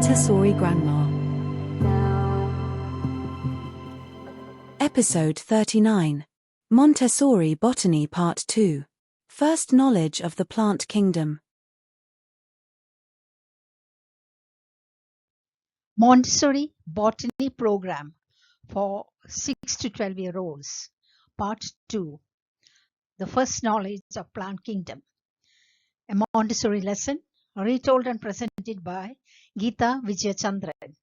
Montessori Grandma. Episode 39. Montessori Botany Part 2. First Knowledge of the Plant Kingdom. Montessori Botany Program for 6 to 12-year-olds. Part 2. The First Knowledge of Plant Kingdom. A Montessori lesson retold and presented by Geeta Vijayachandran.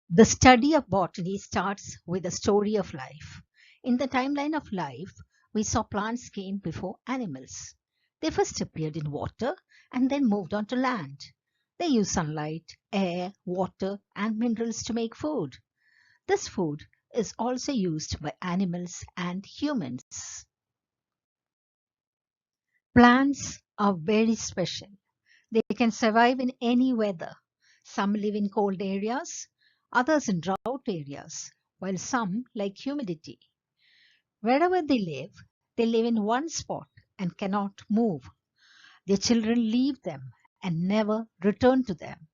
The study of botany starts with the story of life. In the timeline of life, we saw plants came before animals. They first appeared in water and then moved on to land. They use sunlight, air, water, and minerals to make food. This food is also used by animals and humans. Plants are very special. They can survive in any weather. Some live in cold areas, others in drought areas, while some like humidity. Wherever they live in one spot and cannot move. Their children leave them and never return to them.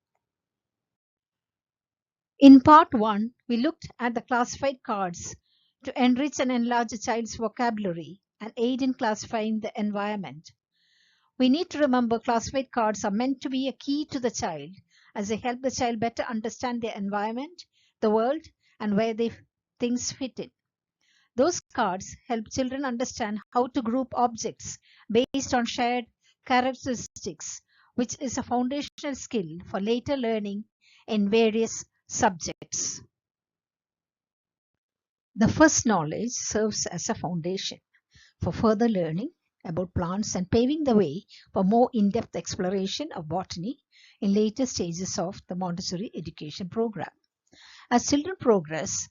In part 1, we looked at the classified cards to enrich and enlarge a child's vocabulary and aid in classifying the environment. We need to remember classified cards are meant to be a key to the child as they help the child better understand their environment, the world, and where things fit in. Those cards help children understand how to group objects based on shared characteristics, which is a foundational skill for later learning in various subjects. The first knowledge serves as a foundation for further learning about plants and paving the way for more in-depth exploration of botany in later stages of the Montessori education program. As children progress,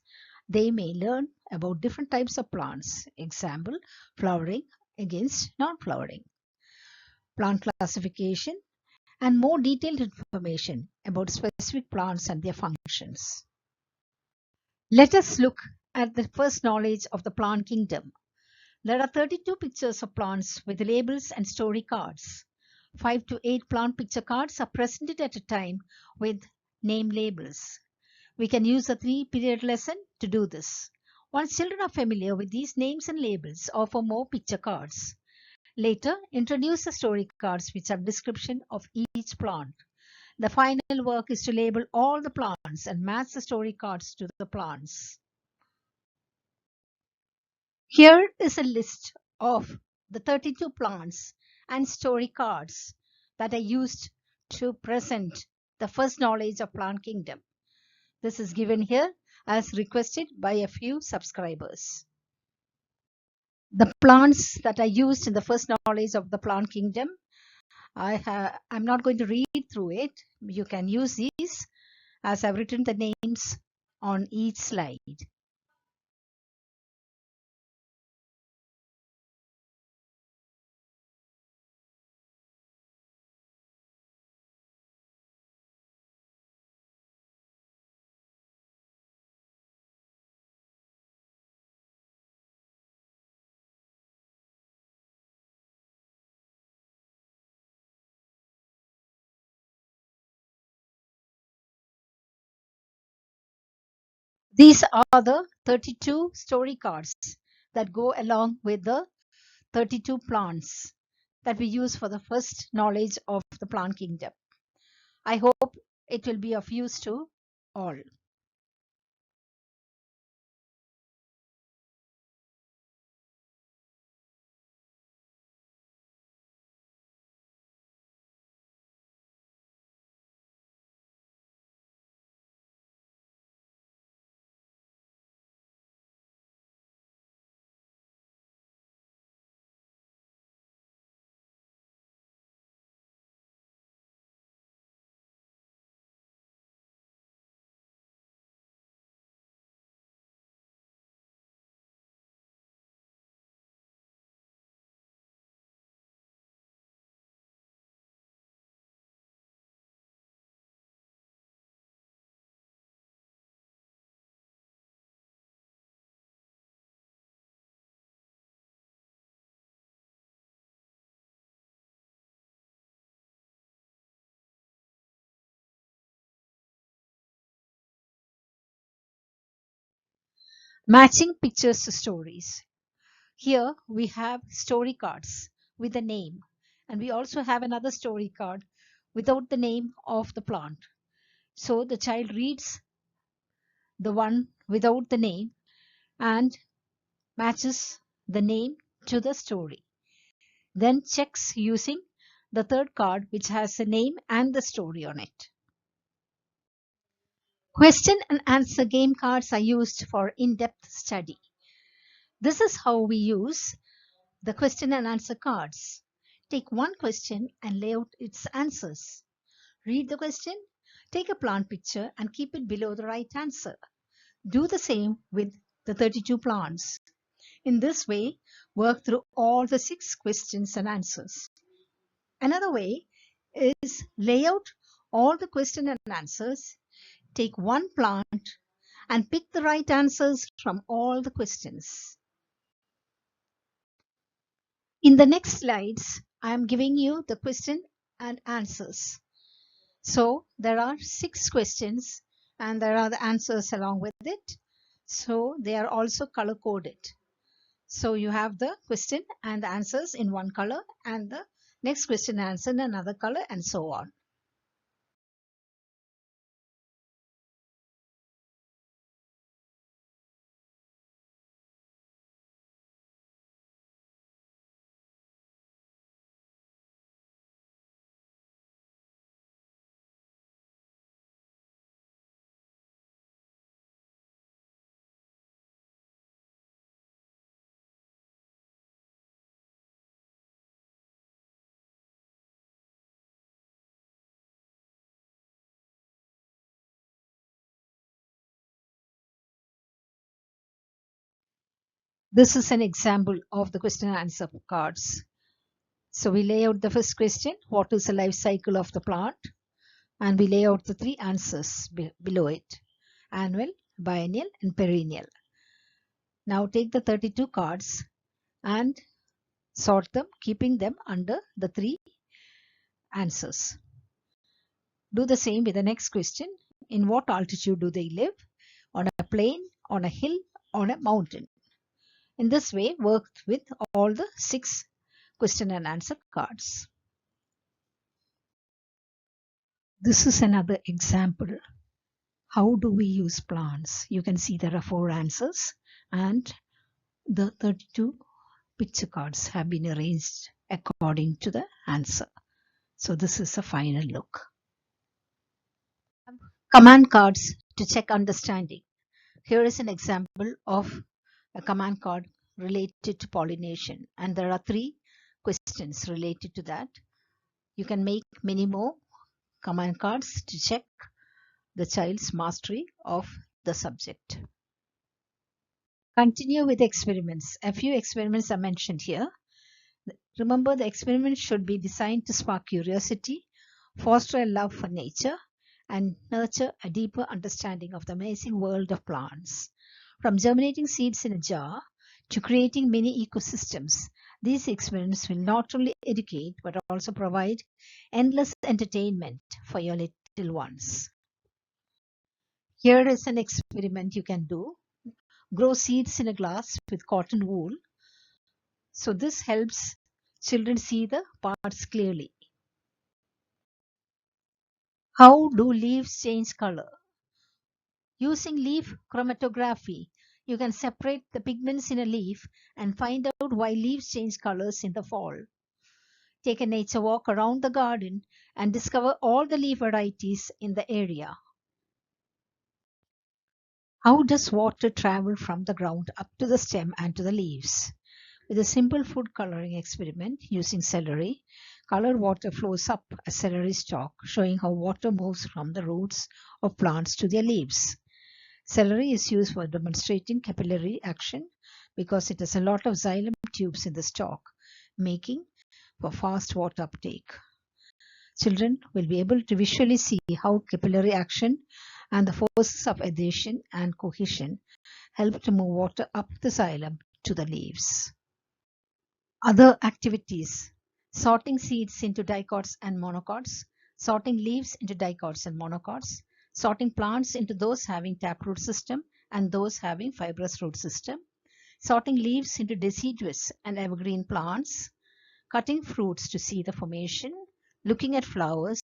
they may learn about different types of plants, example, flowering against non-flowering, plant classification, and more detailed information about specific plants and their functions. Let us look at the first knowledge of the plant kingdom. There are 32 pictures of plants with labels and story cards. 5 to 8 plant picture cards are presented at a time with name labels. We can use a 3-period lesson to do this. Once children are familiar with these names and labels, offer more picture cards. Later, introduce the story cards which have description of each plant. The final work is to label all the plants and match the story cards to the plants. Here is a list of the 32 plants and story cards that are used to present the first knowledge of plant kingdom. This is given here as requested by a few subscribers. The plants that are used in the first knowledge of the plant kingdom, I'm not going to read through it. You can use these as I've written the names on each slide. These are the 32 story cards that go along with the 32 plants that we use for the first knowledge of the plant kingdom. I hope it will be of use to all. Matching pictures to stories. Here we have story cards with a name, and we also have another story card without the name of the plant. So the child reads the one without the name and matches the name to the story. Then checks using the third card, which has the name and the story on it. Question and answer game cards are used for in-depth study. This is how we use the question and answer cards. Take one question and lay out its answers. Read the question, take a plant picture and keep it below the right answer. Do the same with the 32 plants. In this way, work through all the 6 questions and answers. Another way is lay out all the question and answers, take one plant and pick the right answers from all the questions. In the next slides, I am giving you the question and answers. So there are 6 questions and there are the answers along with it. So they are also color coded. So you have the question and the answers in one color and the next question and answer in another color and so on. This is an example of the question and answer cards. So we lay out the first question, what is the life cycle of the plant? And we lay out the 3 answers below it, annual, biennial and perennial. Now take the 32 cards and sort them, keeping them under the 3 answers. Do the same with the next question. In what altitude do they live? On a plain, on a hill, on a mountain? In this way, work with all the 6 question and answer cards. This is another example. How do we use plants? You can see there are 4 answers and the 32 picture cards have been arranged according to the answer. So this is a final look. Command cards to check understanding. Here is an example of a command card related to pollination, and there are 3 questions related to that. You can make many more command cards to check the child's mastery of the subject. Continue with experiments. A few experiments are mentioned here. Remember, the experiment should be designed to spark curiosity, foster a love for nature, and nurture a deeper understanding of the amazing world of plants. From germinating seeds in a jar to creating mini ecosystems, these experiments will not only educate but also provide endless entertainment for your little ones. Here is an experiment you can do. Grow seeds in a glass with cotton wool. So this helps children see the parts clearly. How do leaves change color? Using leaf chromatography, you can separate the pigments in a leaf and find out why leaves change colors in the fall. Take a nature walk around the garden and discover all the leaf varieties in the area. How does water travel from the ground up to the stem and to the leaves? With a simple food coloring experiment using celery, colored water flows up a celery stalk, showing how water moves from the roots of plants to their leaves. Celery is used for demonstrating capillary action because it has a lot of xylem tubes in the stalk, making for fast water uptake. Children will be able to visually see how capillary action and the forces of adhesion and cohesion help to move water up the xylem to the leaves. Other activities: sorting seeds into dicots and monocots, sorting leaves into dicots and monocots, sorting plants into those having taproot system and those having fibrous root system, sorting leaves into deciduous and evergreen plants, cutting fruits to see the formation, looking at flowers,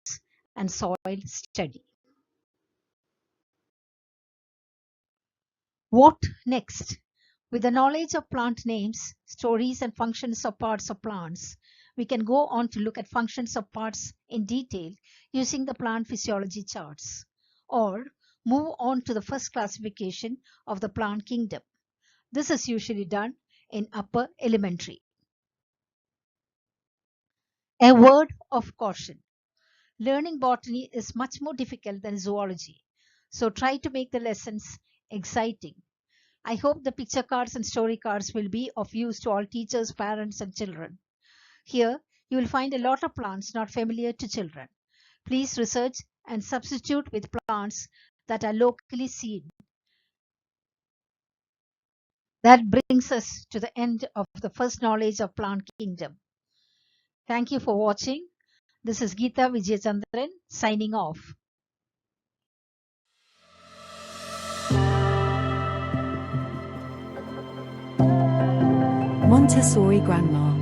and soil study. What next? With the knowledge of plant names, stories, and functions of parts of plants, we can go on to look at functions of parts in detail using the plant physiology charts, or move on to the first classification of the plant kingdom. This is usually done in upper elementary. A word of caution. Learning botany is much more difficult than zoology, so try to make the lessons exciting. I hope the picture cards and story cards will be of use to all teachers, parents, and children. Here, you will find a lot of plants not familiar to children. Please research and substitute with plants that are locally seen. That brings us to the end of the first knowledge of plant kingdom. Thank you for watching. This is Geeta Vijayachandran signing off. Montessori Grandma.